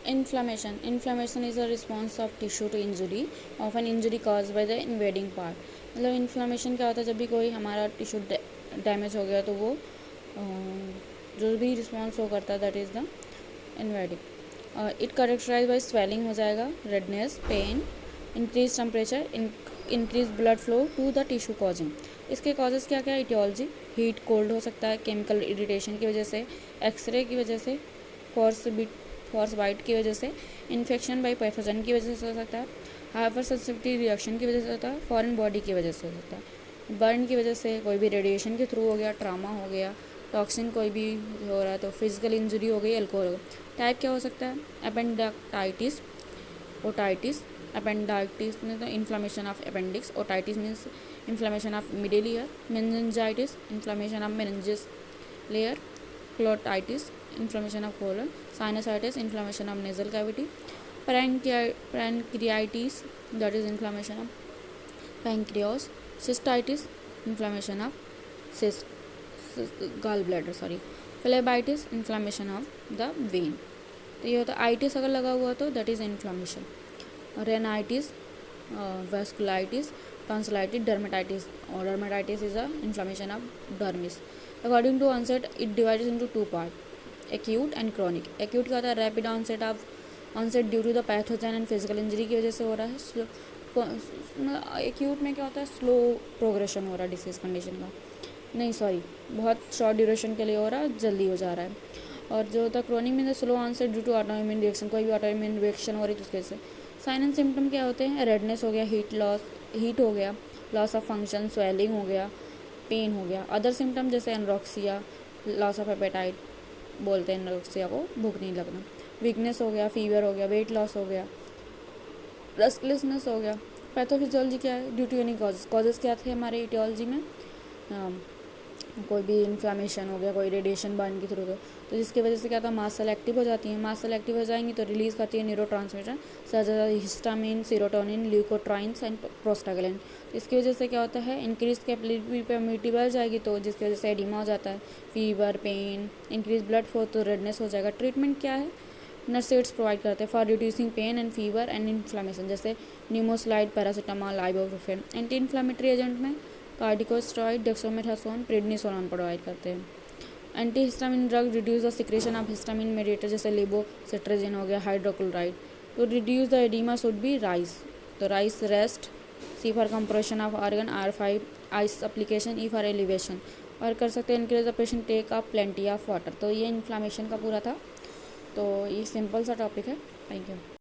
Inflammation is a response of tissue to injury of an injury cause by the invading part. मतलब inflammation क्या होता है, जब भी कोई हमारा टिश्यू डैमेज हो गया तो वो जो भी रिस्पॉन्स वो करता है that is the invading. It characterize by swelling हो जाएगा, redness, pain, increase temperature, increase blood flow to the tissue causing. इसके कॉजेज़ क्या क्या है, इटियोलॉजी, हीट कोल्ड हो सकता है, केमिकल इरिटेशन की वजह से, एक्सरे की वजह से, फॉर्स बाइट की वजह से, इन्फेक्शन बाई पैथोजन की वजह से हो सकता है, हाइपर सेंसिटिविटी रिएक्शन की वजह से होता है, फॉरेन बॉडी की वजह से हो सकता है, बर्न की वजह से, कोई भी रेडिएशन के थ्रू हो गया, ट्रामा हो गया, टॉक्सिन कोई भी हो रहा है तो फिजिकल इंजरी हो गई, अल्कोहल हो गया। टाइप क्या हो सकता है, अपेंडाक्टाइटिस, ओटाइटिस। अपेंडाइटिस में तो inflammation of appendix, otitis means inflammation of middle ear, meningitis inflammation of meninges layer, colitis inflammation of colon, sinusitis inflammation of nasal cavity, pancreatitis that is inflammation of pancreas, cystitis inflammation of gall bladder, phlebitis inflammation of the vein. तो ये होता है itis अगर लगा हुआ तो that is inflammation, rhinitis, vasculitis, tonsillitis, dermatitis, और dermatitis is a inflammation of dermis. According to onset it divided into two part, acute and chronic. Acute क्या होता है, rapid onset due to the pathogen and physical injury की वजह से हो रहा है। एक्यूट में क्या होता है, स्लो प्रोग्रेशन हो रहा है डिसीज कंडीशन का, बहुत शॉर्ट ड्यूरेशन के लिए हो रहा है, जल्दी हो जा रहा है। और जो होता है क्रॉनिक में slow onset due to autoimmune reaction, कोई भी ऑटोइम्यून रिएक्शन हो रही है तो उसके से। साइन एंड सिम्टम क्या होते हैं, रेडनेस हो गया, हीट हो गया, लॉस ऑफ फंक्शन, स्वेलिंग हो गया, पेन हो गया। अदर सिम्टम जैसे एनोरेक्सिया, लॉस ऑफ एपेटाइट बोलते हैं एनोरेक्सिया को, भूख नहीं लगना, वीकनेस हो गया, फीवर हो गया, वेट लॉस हो गया, रेस्टलेसनेस हो गया। पैथोफिजियोलॉजी क्या है, ड्यू टू एनी कॉजेज़ क्या थे हमारे इटियोलॉजी में, कोई भी इन्फ्लामेशन हो गया, कोई रेडिएशन बर्न के थ्रू तो जिसकी वजह से क्या था, मास्ट सेल एक्टिव हो जाती है, मास्ट सेल एक्टिव हो जाएंगी तो रिलीज़ करती है neurotransmitter such as histamine, serotonin, leukotrienes and prostaglandin. इसकी वजह से क्या होता है, इंक्रीज कैपिलरी परमिटिविटी बढ़ जाएगी तो जिसकी वजह से एडिमा हो जाता है, fever, pain, increase blood flow तो रेडनेस हो जाएगा। ट्रीटमेंट क्या है, नर्सेट्स प्रोवाइड करते हैं for reducing pain and fever and inflammation, जैसे nimesulide, paracetamol, ibuprofen. Anti inflammatory agent में कार्डिकोस्टेरॉइड, डेक्सोमेथासोन, प्रेडनिसोलोन प्रोवाइड करते हैं। Anti histamine drug reduce the secretion of histamine mediator, जैसे लेवोसिट्राजिन हो गया, हाइड्रोक्लोराइड। तो reduce the oedema should be RICE, तो RICE rest, C for compression of organ, R5 ice application, E for elevation. और कर सकते हैं increase the patient take up plenty of water. तो ये इन्फ्लामेशन का पूरा था, तो ये सिंपल सा टॉपिक है। Thank you.